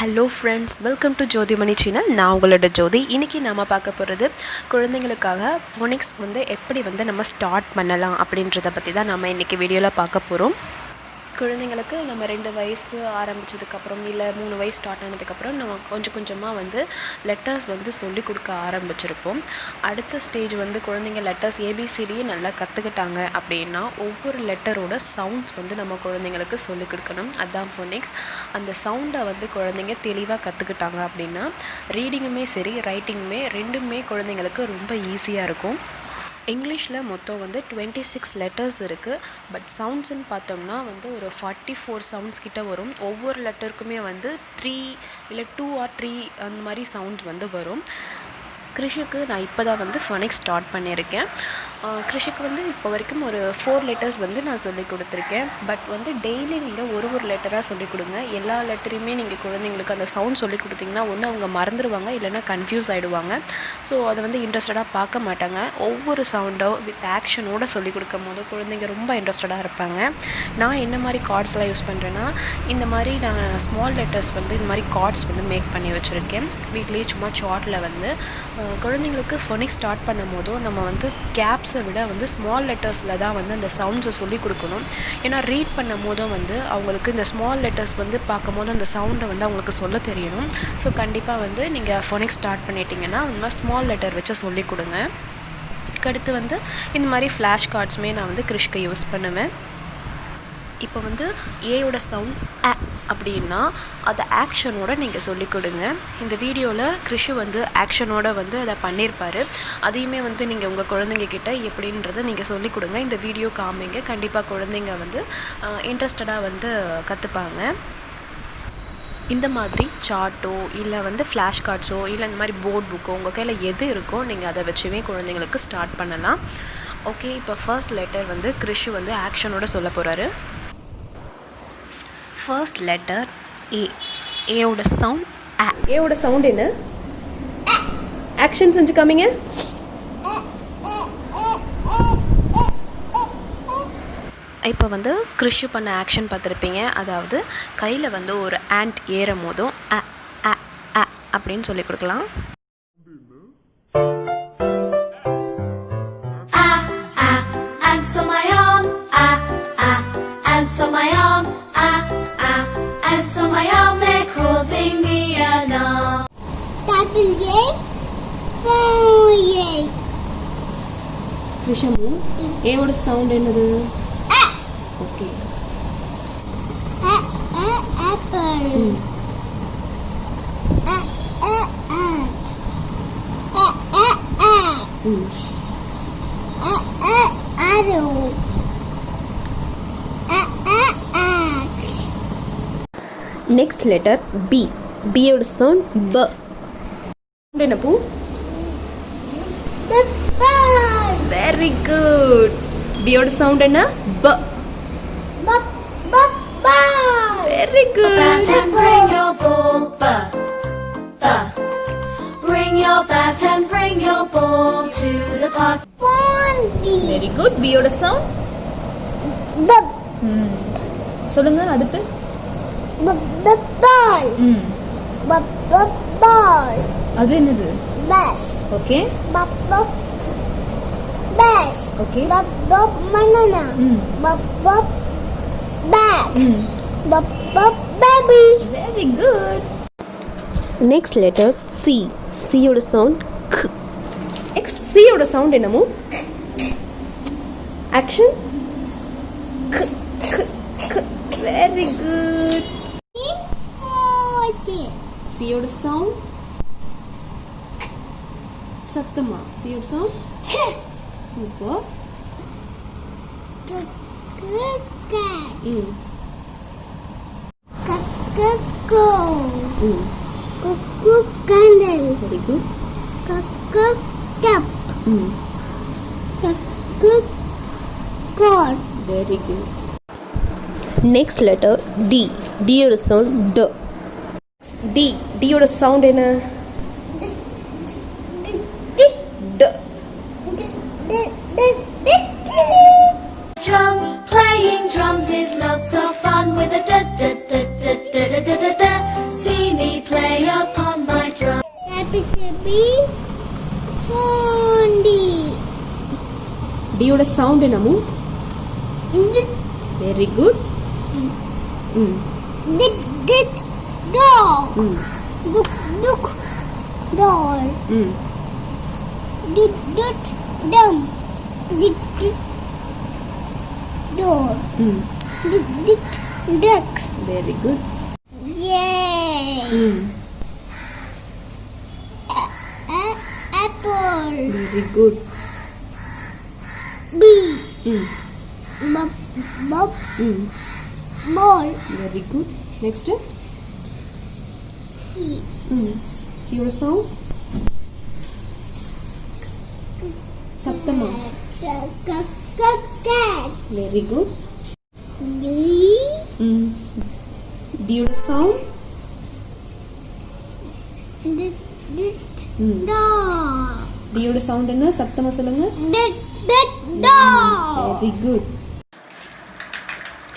Hello friends, welcome to JothiMani channel. நான் உங்களோட ஜோதி. இன்றைக்கி நம்ம பார்க்க போகிறது குழந்தைங்களுக்காக ஃபோனிக்ஸ் எப்படி நம்ம ஸ்டார்ட் பண்ணலாம் அப்படின்றத பற்றி தான் நம்ம இன்றைக்கி வீடியோவில் பார்க்க போகிறோம். குழந்தைங்களுக்கு நம்ம 2 வயசு ஆரம்பித்ததுக்கப்புறம் இல்லை 3 வயசு ஸ்டார்ட் ஆனதுக்கப்புறம் நம்ம கொஞ்சம் கொஞ்சமாக லெட்டர்ஸ் சொல்லி கொடுக்க ஆரம்பிச்சிருப்போம். அடுத்த ஸ்டேஜ் குழந்தைங்க லெட்டர்ஸ் ஏபிசிடியே நல்லா கற்றுக்கிட்டாங்க அப்படின்னா ஒவ்வொரு லெட்டரோட சவுண்ட்ஸ் நம்ம குழந்தைங்களுக்கு சொல்லிக் கொடுக்கணும். அதுதான் ஃபோனிக்ஸ். அந்த சவுண்டை குழந்தைங்க தெளிவாக கற்றுக்கிட்டாங்க அப்படின்னா ரீடிங்குமே சரி ரைட்டிங்குமே ரெண்டுமே குழந்தைங்களுக்கு ரொம்ப ஈஸியாக இருக்கும். இங்கிலீஷில் மொத்தம் 26 லெட்டர்ஸ் இருக்குது. பட் சவுண்ட்ஸ்ன்னு பார்த்தோம்னா ஒரு 44 சவுண்ட்ஸ் கிட்ட வரும். ஒவ்வொரு லெட்டருக்குமே 3 இல்லை 2 or 3 அந்த மாதிரி சவுண்ட்ஸ் வரும். கிருஷுக்கு நான் இப்போ தான் ஃபோனிக்ஸ் ஸ்டார்ட் பண்ணியிருக்கேன். கிருஷுக்கு இப்போ வரைக்கும் ஒரு 4 லெட்டர்ஸ் நான் சொல்லி கொடுத்துருக்கேன். பட் டெய்லி நீங்கள் ஒரு லெட்டராக சொல்லிக் கொடுங்க. எல்லா லெட்டரையுமே நீங்கள் குழந்தைங்களுக்கு அந்த சவுண்ட் சொல்லி கொடுத்தீங்கன்னா ஒன்று அவங்க மறந்துடுவாங்க, இல்லைனா கன்ஃபியூஸ் ஆகிடுவாங்க. ஸோ அதை இன்ட்ரெஸ்டடாக பார்க்க மாட்டாங்க. ஒவ்வொரு சவுண்டோ வித் ஆக்ஷனோடு சொல்லிக் கொடுக்கும் போது குழந்தைங்க ரொம்ப இன்ட்ரெஸ்டடாக இருப்பாங்க. நான் என்ன மாதிரி கார்ட்ஸ்லாம் யூஸ் பண்ணுறேன்னா, இந்த மாதிரி நான் ஸ்மால் லெட்டர்ஸ் இந்த மாதிரி கார்ட்ஸ் மேக் பண்ணி வச்சுருக்கேன். வீட்லேயே சும்மா சார்ட்டில் குழந்தைங்களுக்கு ஃபோனிக்ஸ் ஸ்டார்ட் பண்ணும் போதும் நம்ம கேப்ஸை விட ஸ்மால் லெட்டர்ஸில் தான் அந்த சவுண்ட்ஸை சொல்லிக் கொடுக்கணும். ஏன்னா ரீட் பண்ணும் போதும் அவங்களுக்கு இந்த ஸ்மால் லெட்டர்ஸ் பார்க்கும் போது அந்த சவுண்டை அவங்களுக்கு சொல்ல தெரியணும். ஸோ கண்டிப்பாக நீங்கள் ஃபோனிக்ஸ் ஸ்டார்ட் பண்ணிட்டீங்கன்னா இந்த ஸ்மால் லெட்டர் வச்சு சொல்லிக் கொடுங்க. இதுக்கடுத்து இந்த மாதிரி ஃப்ளாஷ் கார்ட்ஸுமே நான் கிருஷ்க்கு யூஸ் பண்ணுவேன். இப்போ ஏயோட சவுண்ட் அ அப்படின்னா அதை ஆக்ஷனோட நீங்கள் சொல்லிக் கொடுங்க. இந்த வீடியோவில் கிருஷு ஆக்ஷனோட அதை பண்ணியிருப்பார். அதையுமே நீங்கள் உங்கள் குழந்தைங்க கிட்ட எப்படின்றத நீங்கள் சொல்லிக் கொடுங்க. இந்த வீடியோ காமிங்க. கண்டிப்பாக குழந்தைங்க இன்ட்ரெஸ்டடாக கற்றுப்பாங்க. இந்த மாதிரி சார்ட்டோ இல்லை ஃப்ளாஷ் கார்ட்ஸோ இல்லை இந்த மாதிரி போர்ட் புக்கோ உங்கள் கையில் எது இருக்கோ நீங்கள் அதை வச்சுமே குழந்தைங்களுக்கு ஸ்டார்ட் பண்ணலாம். ஓகே, இப்போ ஃபர்ஸ்ட் லெட்டர் கிருஷு ஆக்ஷனோட சொல்ல போகிறாரு. First letter A. ஏயோட சவுண்ட் அ. ஏயோட சவுண்ட் என்ன? ஆக்ஷன் செஞ்சு காமிங்க. இப்போ கிருஷு பண்ண ஆக்ஷன் பார்த்துருப்பீங்க. அதாவது கையில் ஒரு ஆண்ட் ஏறும் போதும் அ அ அ அப்படின்னு சொல்லி கொடுக்கலாம். கிருஷமு, ஏவோட சவுண்ட் என்னது? Okay. Apple. Next letter B. பியோட சவுண்ட் ப. என்ன பூ? Very good. பியோட சவுண்ட் என்ன? ப. Very good. Bring your ball, ba, ba. Bring your bat and bring your ball to the park. Very good. பியோட சவுண்ட் b. சொல்லுங்க அடுத்து. ball. ball. அது என்னது? bus. Okay. bus. Okay. banana. bag. baby. Very good. Next letter C. C யோட sound க். Next C யோட sound என்னமோ? Action. க் க் க். Very good. C யோட சவுண்ட் சத்தமா. C யோட sound super. candle. Very good. cup. cord. Very good. Next letter D. D யோட சவுண்ட் ட. D. D யோட சவுண்ட் என்ன? ட. Drums, playing drums is lots of fun with a da da da da da da da da da. See me Capital Fondi. டியோட sound என்னமோ? Very good. Dit dog. Duk doll. Dit dum. Dit door. Dit duck. Very good. Yay. Apple. Very good. B. Bob. Ball. Very good. Next. E. See your sound? Saptama. Cat. Very good. D. டியோட sound? Dog. டியோட sound என்ன? சத்தமா சொல்லுங்க. Dog. Very good.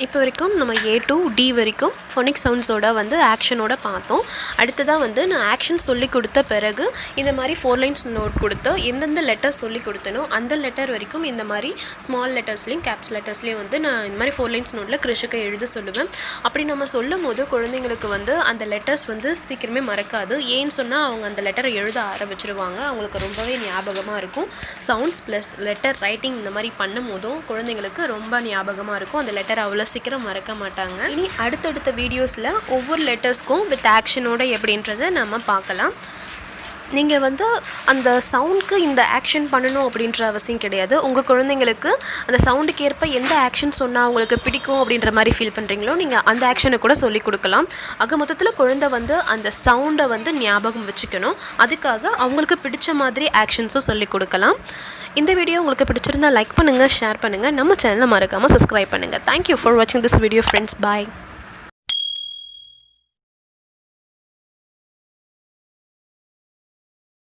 இப்போ வரைக்கும் நம்ம A to D வரைக்கும் phonic சவுண்ட்ஸோட வந்து ஆக்ஷனோட பார்த்தோம். அடுத்ததாக வந்து நான் ஆக்ஷன் சொல்லி கொடுத்த பிறகு இந்த மாதிரி 4 லைன்ஸ் நோட் கொடுத்து எந்தெந்த லெட்டர் சொல்லி கொடுத்தனோ அந்த லெட்டர் வரைக்கும் இந்த மாதிரி ஸ்மால் லெட்டர்ஸ்லையும் கேப்ஸ் லெட்டர்ஸ்லையும் வந்து நான் இந்த மாதிரி 4 லைன்ஸ் நோட்டில் கிருஷிக்க எழுத சொல்லுவேன். அப்படி நம்ம சொல்லும் போது குழந்தைங்களுக்கு வந்து அந்த லெட்டர்ஸ் வந்து சீக்கிரமே மறக்காது. ஏன்னு சொன்னால் அவங்க அந்த லெட்டரை எழுத ஆரம்பிச்சிருவாங்க. அவங்களுக்கு ரொம்பவே ஞாபகமாக இருக்கும். சவுண்ட்ஸ் ப்ளஸ் லெட்டர் ரைட்டிங் இந்த மாதிரி பண்ணும் போதும் குழந்தைங்களுக்கு ரொம்ப ஞாபகமாக இருக்கும். அந்த லெட்டர் அவ்வளோ சீக்கிரம் மறக்க மாட்டாங்க. இனி அடுத்தடுத்த வீடியோஸில் ஒவ்வொரு லெட்டர்ஸ்க்கும் வித் ஆக்ஷனோட எப்படின்றத நம்ம பார்க்கலாம். நீங்கள் வந்து அந்த சவுண்டுக்கு இந்த ஆக்ஷன் பண்ணணும் அப்படின்ற அவசியம் கிடையாது. உங்கள் குழந்தைங்களுக்கு அந்த சவுண்டுக்கு ஏற்ப எந்த ஆக்ஷன் சொன்னால் அவங்களுக்கு பிடிக்கும் அப்படின்ற மாதிரி ஃபீல் பண்ணுறீங்களோ நீங்கள் அந்த ஆக்ஷனை கூட சொல்லி கொடுக்கலாம். ஆக மொத்தத்தில் குழந்தை வந்து அந்த சவுண்டை வந்து ஞாபகம் வச்சுக்கணும். அதுக்காக அவங்களுக்கு பிடிச்ச மாதிரி ஆக்ஷன்ஸும் சொல்லி கொடுக்கலாம். இந்த வீடியோ உங்களுக்கு பிடிச்சிருந்தால் லைக் பண்ணுங்கள், ஷேர் பண்ணுங்கள், நம்ம சேனலை மறக்காமல் சப்ஸ்கிரைப் பண்ணுங்கள். தேங்க்யூ ஃபார் வாட்சிங் திஸ் வீடியோ ஃப்ரெண்ட்ஸ். பாய்.